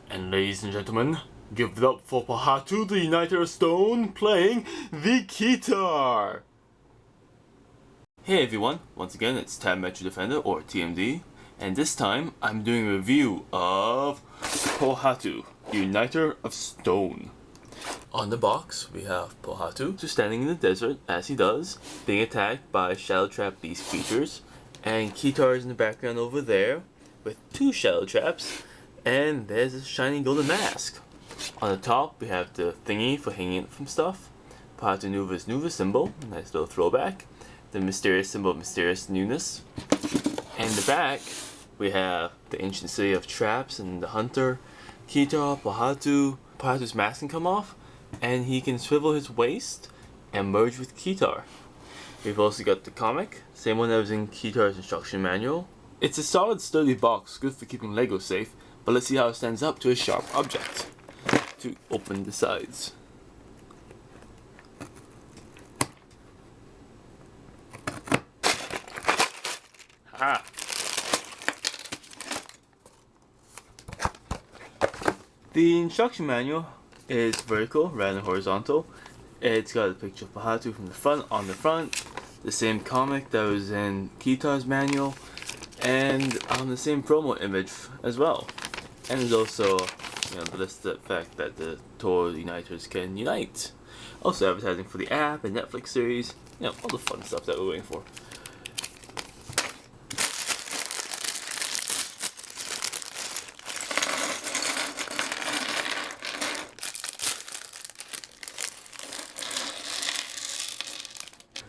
And ladies and gentlemen, give it up for Pohatu the Uniter of Stone playing the Ketar! Hey everyone, once again it's Tab Metro Defender or TMD, and this time I'm doing a review of Pohatu, the Uniter of Stone. On the box we have Pohatu standing in the desert as he does, being attacked by Shadow Trap Beast creatures, and Ketar is in the background over there with two Shadow Traps. And there's a shiny golden mask. On the top, we have the thingy for hanging it from stuff. Pohatu Nuva's Nuva symbol, nice little throwback. The mysterious symbol of mysterious newness. And in the back, we have the ancient city of traps and the hunter. Ketar, Pohatu. Pohatu's mask can come off, and he can swivel his waist and merge with Ketar. We've also got the comic, same one that was in Ketar's instruction manual. It's a solid, sturdy box, good for keeping Lego safe. But let's see how it stands up to a sharp object. To open the sides. Ah! The instruction manual is vertical rather than horizontal. It's got a picture of Pohatu from the front on the front, the same comic that was in Ketar's manual, and on the same promo image as well. And there's also, the listed fact that the Toa Uniters can unite. Also advertising for the app and Netflix series, all the fun stuff that we're waiting for.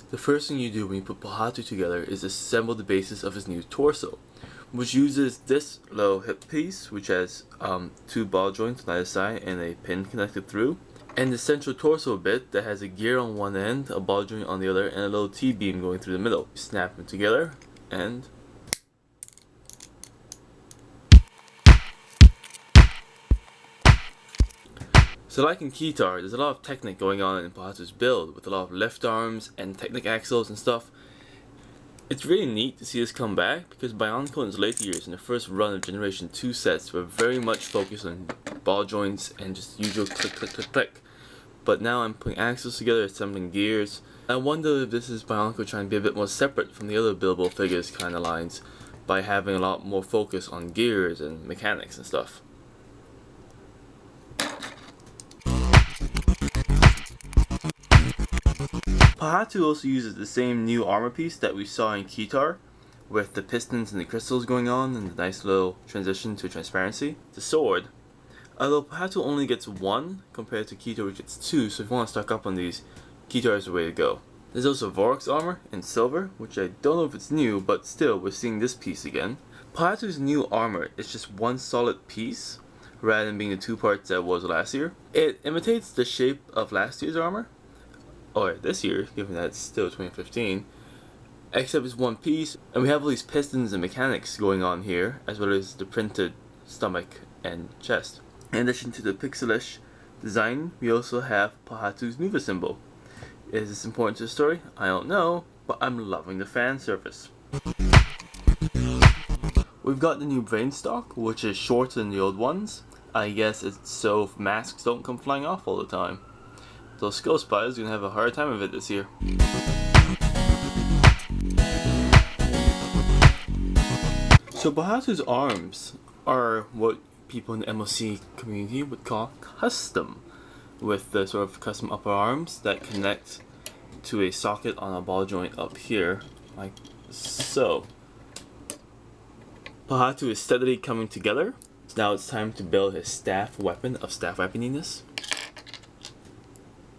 The first thing you do when you put Pohatu together is assemble the basis of his new torso, which uses this little hip piece, which has two ball joints on either side and a pin connected through, and the central torso bit that has a gear on one end, a ball joint on the other, and a little T-beam going through the middle. Snap them together, and so like in Ketar, there's a lot of technique going on in Pohatu's build, with a lot of lift arms and Technic axles and stuff. It's really neat to see this come back, because Bionicle in its later years in the first run of Generation 2 sets were very much focused on ball joints and just usual click click click click. But now I'm putting axles together, assembling gears. I wonder if this is Bionicle trying to be a bit more separate from the other buildable figures kind of lines, by having a lot more focus on gears and mechanics and stuff. Pohatu also uses the same new armor piece that we saw in Ketar, with the pistons and the crystals going on and the nice little transition to transparency. The sword, although Pohatu only gets one compared to Ketar which gets two, so if you want to stock up on these, Ketar is the way to go. There's also Vorok's armor in silver, which I don't know if it's new, but still we're seeing this piece again. Pohatu's new armor is just one solid piece, rather than being the two parts that was last year. It imitates the shape of last year's armor, or this year, given that it's still 2015, except it's one piece, and we have all these pistons and mechanics going on here, as well as the printed stomach and chest. In addition to the pixelish design, we also have Pohatu's Nuva symbol. Is this important to the story? I don't know, but I'm loving the fan service. We've got the new brain stock, which is shorter than the old ones. I guess it's so masks don't come flying off all the time. Those Skull Spiders are gonna have a hard time of it this year. So Pohatu's arms are what people in the MOC community would call custom, with the sort of custom upper arms that connect to a socket on a ball joint up here, like so. Pohatu is steadily coming together. Now it's time to build his staff weapon of staff weaponiness.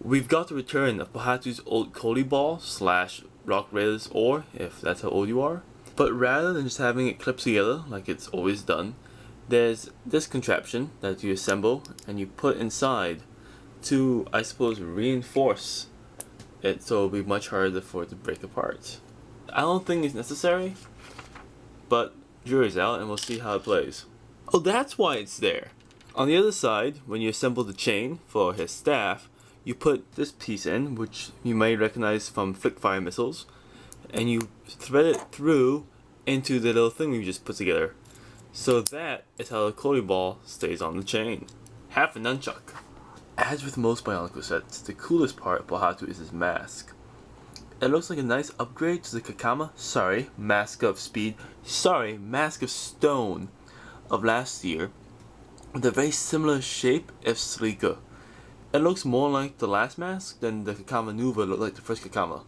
We've got the return of Pohatu's old Coley Ball / Rock Raiders ore, if that's how old you are. But rather than just having it clip together like it's always done, there's this contraption that you assemble and you put inside to, I suppose, reinforce it so it'll be much harder for it to break apart. I don't think it's necessary, but jury's out and we'll see how it plays. Oh, that's why it's there! On the other side, when you assemble the chain for his staff, you put this piece in, which you may recognize from flick fire missiles, and you thread it through into the little thing we just put together. So that is how the Koli ball stays on the chain. Half a nunchuck. As with most Bionicle sets, the coolest part of Pohatu is his mask. It looks like a nice upgrade to the Kakama, Mask of Speed, Mask of Stone of last year, with a very similar shape if sleeker. It looks more like the last mask than the Kakama Nuva looked like the first Kakama.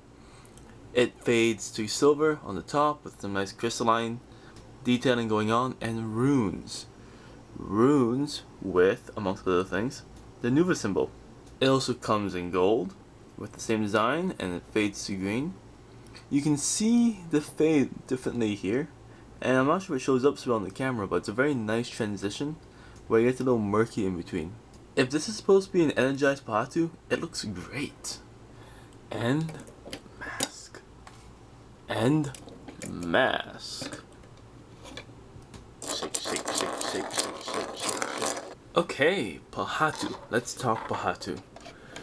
It fades to silver on the top with some nice crystalline detailing going on, and runes. Runes with, amongst other things, the Nuva symbol. It also comes in gold with the same design, and it fades to green. You can see the fade differently here, and I'm not sure if it shows up so well on the camera, but it's a very nice transition where it gets a little murky in between. If this is supposed to be an energized Pohatu, it looks great. And mask. And mask. Shake, shake, shake, shake, shake, shake, shake. Okay, Pohatu. Let's talk Pohatu.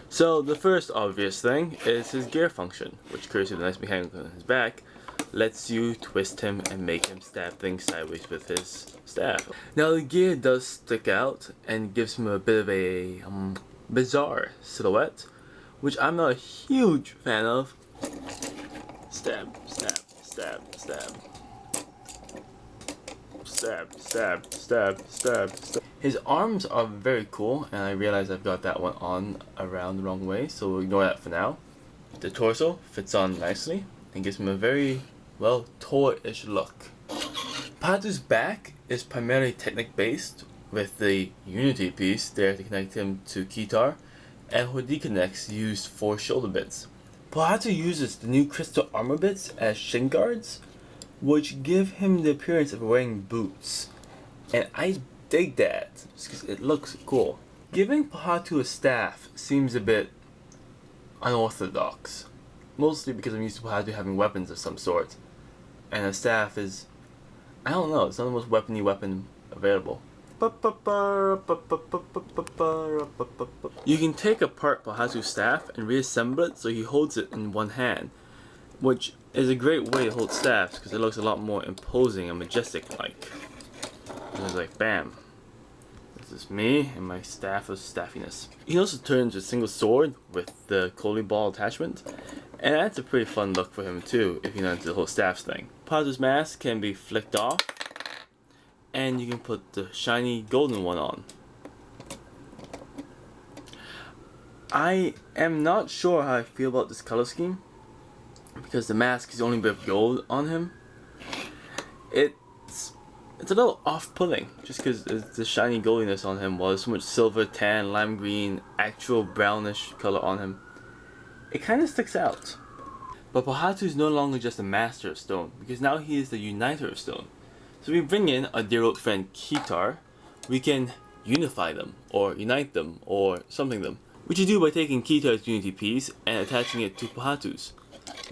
So the first obvious thing is his gear function, which courtesy of the nice mechanical on his back, lets you twist him and make him stab things sideways with his staff. Now the gear does stick out and gives him a bit of a bizarre silhouette, which I'm not a huge fan of. Stab, stab, stab, stab. Stab, stab, stab, stab, stab. His arms are very cool, and I realize I've got that one on around the wrong way, so we'll ignore that for now. The torso fits on nicely and gives him a very, well, Toa-ish look. Pohatu's back is primarily Technic based, with the Unity piece there to connect him to Ketar, and Hoodie connects used for shoulder bits. Pohatu uses the new crystal armor bits as shin guards, which give him the appearance of wearing boots, and I dig that just because it looks cool. Giving Pohatu a staff seems a bit unorthodox, mostly because I'm used to Pohatu having weapons of some sort, and a staff is, I don't know, it's not the most weapony weapon available. You can take apart Pohatu's staff and reassemble it so he holds it in one hand, which is a great way to hold staffs because it looks a lot more imposing and majestic like. And it's like, bam, this is me and my staff of staffiness. He also turns a single sword with the Koli ball attachment, and that's a pretty fun look for him too if you're not into the whole staffs thing. Pohatu's mask can be flicked off, and you can put the shiny golden one on. I am not sure how I feel about this color scheme, because the mask is the only bit of gold on him. It's a little off-putting, just because the shiny goldiness on him was so much silver, tan, lime green, actual brownish color on him. It kind of sticks out. But Pohatu is no longer just a master of stone, because now he is the uniter of stone. So we bring in our dear old friend Ketar, we can unify them, or unite them, or something them. Which you do by taking Ketar's unity piece and attaching it to Pohatu's.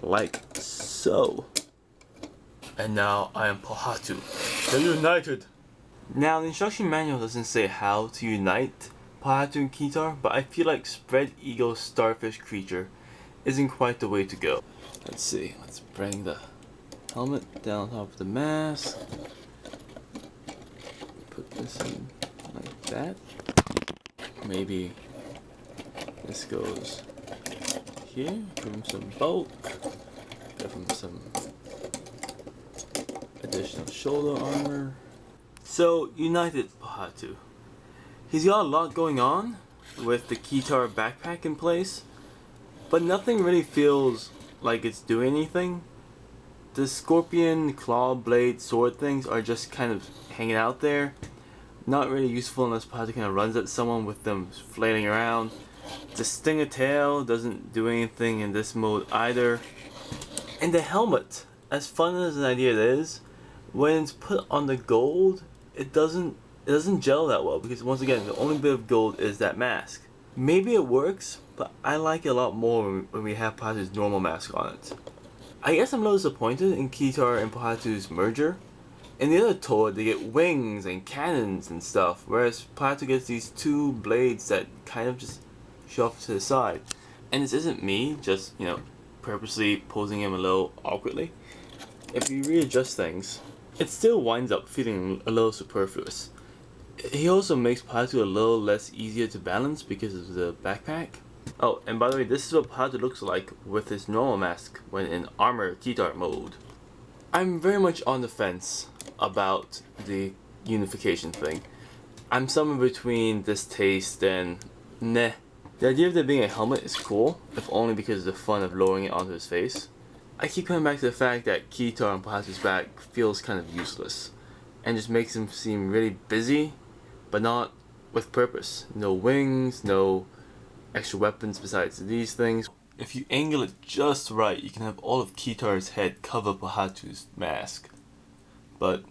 Like so. And now I am Pohatu. They're united! Now the instruction manual doesn't say how to unite Pohatu and Ketar, but I feel like spread eagle starfish creature isn't quite the way to go. Let's see, let's bring the helmet down on top of the mask. Put this in like that. Maybe this goes here. Give him some bulk. Give him some additional shoulder armor. So, united Pohatu. He's got a lot going on with the Ketar backpack in place, but nothing really feels like it's doing anything. The scorpion, claw, blade, sword things are just kind of hanging out there. Not really useful unless Pohatu kind of runs at someone with them flailing around. The stinger tail doesn't do anything in this mode either. And the helmet, as fun as an idea it is, when it's put on the gold, it doesn't gel that well, because once again, the only bit of gold is that mask. Maybe it works, but I like it a lot more when we have Pohatu's normal mask on it. I guess I'm a little disappointed in Ketar and Pohatu's merger. In the other Toa, they get wings and cannons and stuff, whereas Pohatu gets these two blades that kind of just show off to the side. And this isn't me just, purposely posing him a little awkwardly. If you readjust things, it still winds up feeling a little superfluous. He also makes Pohatu a little less easier to balance because of the backpack. Oh, and by the way, this is what Pohatu looks like with his normal mask when in armor Ketar mode. I'm very much on the fence about the unification thing. I'm somewhere between distaste and meh. The idea of there being a helmet is cool, if only because of the fun of lowering it onto his face. I keep coming back to the fact that Ketar on Pohatu's back feels kind of useless, and just makes him seem really busy, but not with purpose. No wings, no extra weapons besides these things. If you angle it just right, you can have all of Ketar's head cover Pohatu's mask. But,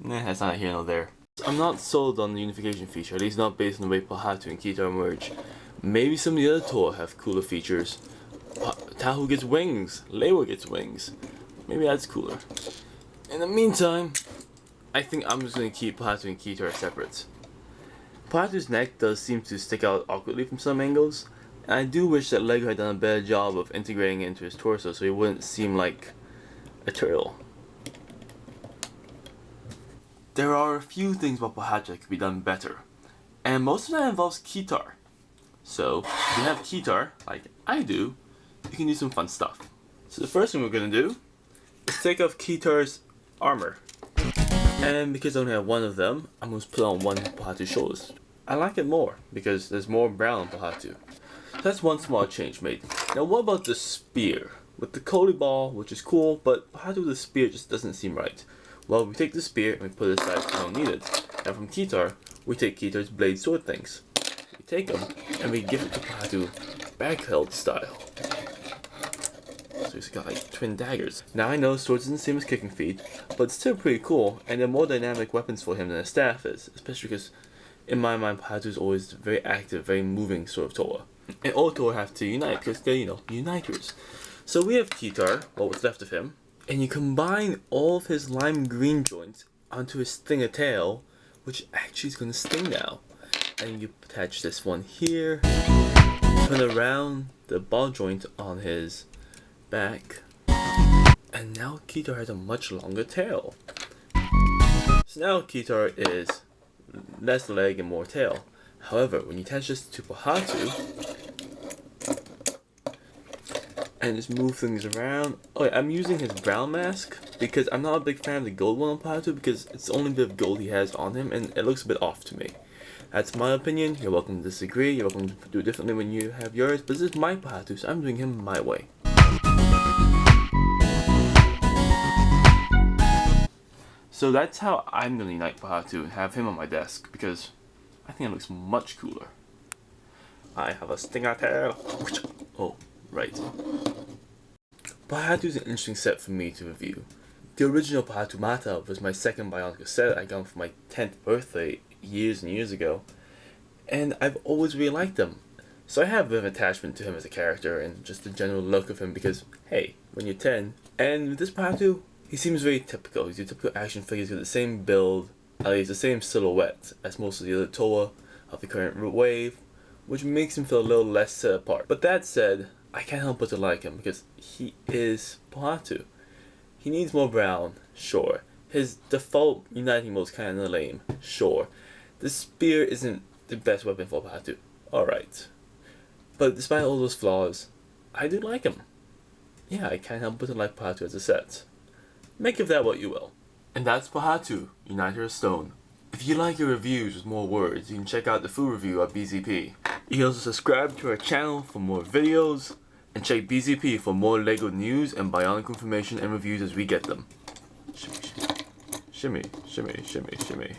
that's not here nor there. I'm not sold on the unification feature, at least not based on the way Pohatu and Ketar merge. Maybe some of the other Toa have cooler features. Tahu gets wings, Lewa gets wings. Maybe that's cooler. In the meantime, I think I'm just going to keep Pohatu and Ketar separate. Pohatu's neck does seem to stick out awkwardly from some angles, and I do wish that Lego had done a better job of integrating it into his torso so he wouldn't seem like a turtle. There are a few things about Pohatu that could be done better, and most of that involves Ketar. So, if you have Ketar, like I do, you can do some fun stuff. So the first thing we're going to do is take off Ketar's armor. And because I only have one of them, I'm going to put on one Pohatu's shoulders. I like it more because there's more brown on Pohatu. So that's one small change made. Now what about the spear? With the Coley ball, which is cool, but Pohatu with the spear just doesn't seem right. Well, we take the spear and we put it aside when we don't need it. And from Ketar, we take Ketar's blade sword things. We take them and we give it to Pohatu backheld style. So he's got like twin daggers. Now I know swords isn't the same as kicking feet, but it's still pretty cool, and they're more dynamic weapons for him than a staff is, especially because in my mind Pohatu is always very active, very moving sort of Toa. And all Toa have to unite because they're, uniters. So we have Ketar, what's left of him, and you combine all of his lime green joints onto his stinger tail, which actually is going to sting now. And you attach this one here, turn around the ball joint on his back, and now Ketar has a much longer tail. So now Ketar is less leg and more tail. However, when you attach this to Pohatu and just move things around. Oh yeah, I'm using his brown mask because I'm not a big fan of the gold one on Pohatu because it's the only bit of gold he has on him and it looks a bit off to me. That's my opinion. You're welcome to disagree. You're welcome to do it differently when you have yours. But this is my Pohatu, so I'm doing him my way. So that's how I'm going to unite Pohatu and have him on my desk because I think it looks much cooler. I have a stinger tail. Oh, right. Pohatu is an interesting set for me to review. The original Pohatu Mata was my second Bionicle set I got for my 10th birthday years and years ago, and I've always really liked him. So I have a bit of attachment to him as a character and just the general look of him because, hey, when you're 10, and with this Pohatu, he seems very typical. He's your typical action figure. He's got the same build, at least the same silhouette as most of the other Toa of the current wave, which makes him feel a little less set apart. But that said, I can't help but to like him because he is Pohatu. He needs more brown, sure. His default uniting mode is kind of lame, sure. The spear isn't the best weapon for Pohatu, alright. But despite all those flaws, I do like him. Yeah, I can't help but to like Pohatu as a set. Make of that what you will. And that's Pohatu, Uniter of Stone. If you like your reviews with more words, you can check out the full review at BZP. You can also subscribe to our channel for more videos, and check BZP for more LEGO news and Bionicle information and reviews as we get them. Shimmy, shimmy, shimmy, shimmy, shimmy.